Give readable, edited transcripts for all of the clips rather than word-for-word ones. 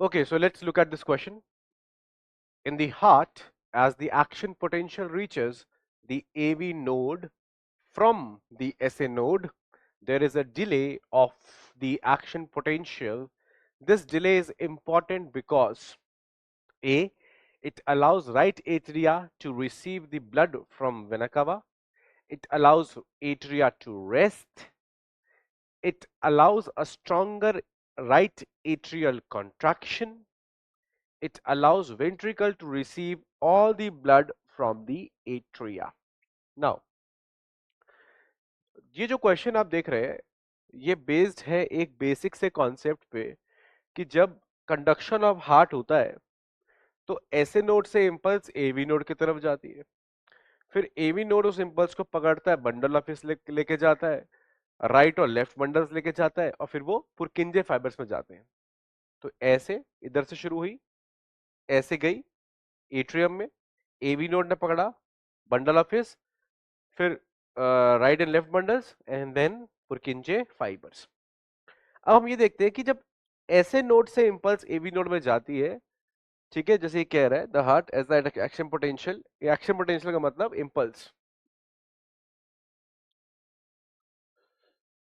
Okay, so let's look at this question. In the heart, as the action potential reaches the AV node from the SA node, there is a delay of the action potential. This delay is important because A, it allows right atria to receive the blood from vena cava. It allows atria to rest. It allows a stronger right atrial contraction. It allows ventricle to receive all the blood from the atria. Now, ये जो question आप देख रहे हैं, ये based है एक basic से कॉन्सेप्ट पे कि जब कंडक्शन ऑफ हार्ट होता है तो ऐसे नोड से इंपल्स एवी नोड की तरफ जाती है, फिर एवी नोड उस इंपल्स को पकड़ता है, बंडल ऑफ हिस लेके जाता है, राइट और लेफ्ट बंडल्स लेके जाता है और फिर वो पुरकिंजे फाइबर्स में जाते हैं। तो ऐसे इधर से शुरू हुई, ऐसे गई एट्रियम में, एवी नोड ने पकड़ा बंडल ऑफ हिस, फिर right and left bundles and then Purkinje fibres. अब हम ये देखते हैं कि जब ऐसे नोड से इंपल्स एवी नोड में जाती है, ठीक है, जैसे ये कह रहा है the heart as the action potential, action potential का मतलब इंपल्स,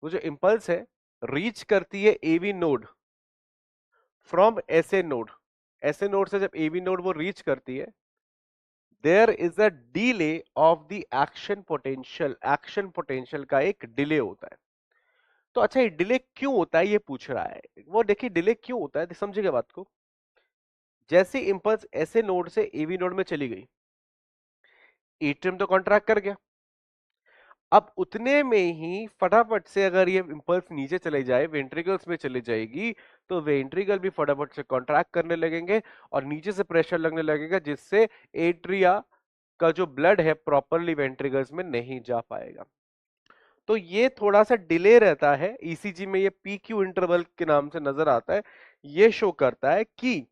वो जो इंपल्स है रीच करती है AV node from SA node, SA node से जब एवी नोड वो रीच करती है, there is a delay of the action potential, action potential का एक डिले होता है। तो अच्छा, ये डिले क्यों होता है ये पूछ रहा है, वो देखिए डिले क्यों होता है, समझिएगा बात को। जैसे इंपल्स ऐसे नोड से एवी नोड में चली गई, एट्रियम तो कॉन्ट्रैक्ट कर गया, अब उतने में ही फटाफट से अगर ये इंपल्स नीचे चले जाए, वेंट्रिकल्स में चली जाएगी, तो वेंट्रिकल भी फटाफट से कॉन्ट्रैक्ट करने लगेंगे और नीचे से प्रेशर लगने लगेगा, जिससे एट्रिया का जो ब्लड है प्रॉपरली वेंट्रिकल्स में नहीं जा पाएगा। तो ये थोड़ा सा डिले रहता है, ईसीजी में ये पीक्यू इंटरवल के नाम से नजर आता है। ये शो करता है कि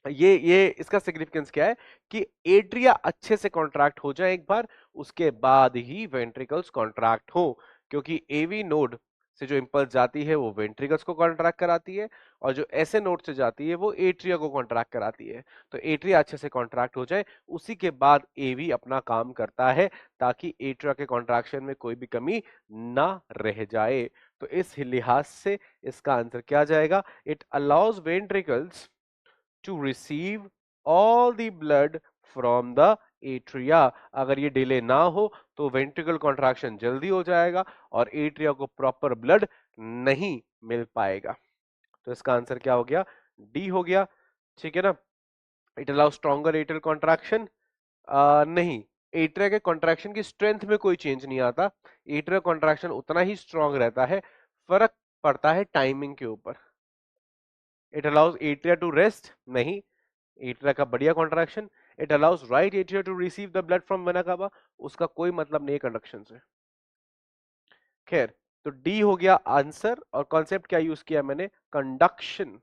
ये इसका सिग्निफिकेंस क्या है कि एट्रिया अच्छे से कॉन्ट्रैक्ट हो जाए एक बार, उसके बाद ही वेंट्रिकल्स कॉन्ट्रैक्ट हो, क्योंकि एवी नोड से जो इंपल्स जाती है वो वेंट्रिकल्स को कॉन्ट्रैक्ट कराती है और जो ऐसे नोड से जाती है वो एट्रिया को कॉन्ट्रैक्ट कराती है। तो एट्रिया अच्छे से कॉन्ट्रैक्ट हो जाए, उसी के बाद एवी अपना काम करता है, ताकि एट्रिया के कॉन्ट्रैक्शन में कोई भी कमी ना रह जाए। तो इस लिहाज से इसका आंसर क्या जाएगा, it allows ventricles to receive all the blood from the atria। अगर ये डिले ना हो तो वेंट्रिकल कॉन्ट्रैक्शन जल्दी हो जाएगा और एट्रिया को प्रॉपर ब्लड नहीं मिल पाएगा। तो इसका आंसर क्या हो गया, डी हो गया, ठीक है ना। It allow stronger atrial contraction, नहीं, एट्रिया के कॉन्ट्रैक्शन की स्ट्रेंथ में कोई चेंज नहीं आता, एट्रिया कॉन्ट्रैक्शन उतना ही स्ट्रांग रहता है, फर्क पड़ता है टाइमिंग के ऊपर। It allows atria to rest, नहीं, एट्रिया का बढ़िया contraction. It allows right atria to receive the blood from vena cava, उसका कोई मतलब नहीं है कंडक्शन से। खैर, तो डी हो गया आंसर। और कॉन्सेप्ट क्या यूज किया मैंने, कंडक्शन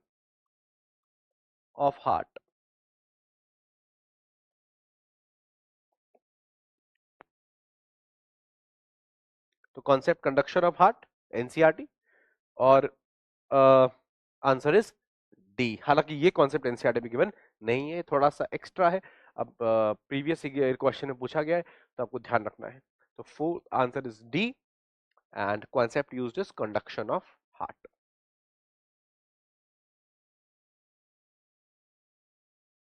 ऑफ हार्ट। तो concept conduction of heart, NCERT, और आंसर इज डी। हालांकि ये कॉन्सेप्ट एनसीईआरटी में गिवन नहीं है, थोड़ा सा एक्स्ट्रा है, अब प्रीवियस क्वेश्चन में पूछा गया है तो आपको ध्यान रखना है। तो four answer is D, and concept used is conduction of heart.